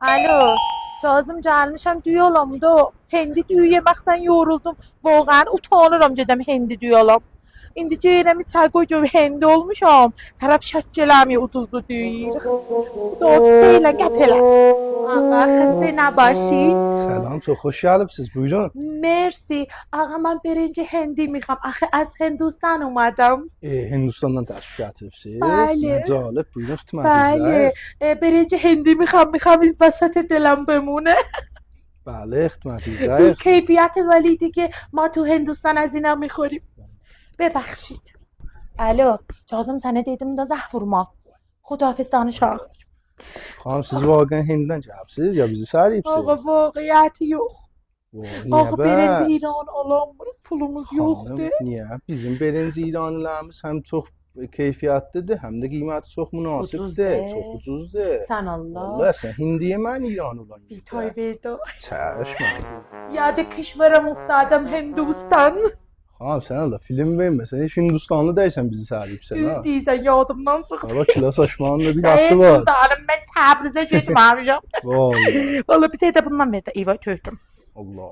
Alo, Kazım gelmişəm düyü olam da hindi düyü yeməkdən yoruldum. Vaxtən utanıram gedəm hindi düyü olam. İndi deyirəm çay qoy hindi olmuşam. Tərəf şək eləmi uduzdu düyü. Doğrusu elə qət elə. Ağa xəstə نباشی. سلام تو خوش gəlibsiz buyurun. مرسی. آقا من birinci hindi میخوام. آخه از هندوستان اومدم. Hindistandan təşrif gətiribsiz. Bəli. Nə cəlib buyurun xidmətinizdə. بله birinci hindi میخوام این وسط دلم بمونه. Bəli xidmətinizdə. کیفیت ولی دیگه ما تو هندوستان از اینا میخوریم. ببخشید. الو Kazım sənə dedim də zəh vurma. Xudahafizdən danışaq. Xanım siz vaqəən Hindidən gəlibsiz ya bizi səriyibsiz? Ağa vaqiyyəti yox. Niyə Ağa birinci İran alamır, pulumuz yoxdur. Niyə? Bizim birinci İranlılarımız həm çox keyfiyyətlidir, həm də qiyməti çox münasibdir, Ucuzdur. çox ucuzdur. Sən Allah. Vallahi sən hindiyə mən İran olan Bir tay verdi. Çəşmə. یاد کشورم افتادم هندوستان. Xanım sən Allah film verməsən, heç Hindistanlı deyilsən bizi səriyibsən ha. Düz deyirsən yadımdan çıxdı. Hava kilas aşmanın da bir haqqı var. Hindstanım ben Təbrizə getməmişəm. Vallahi. Valla bir şey də bundan ver də eyvay tökdüm. Allah.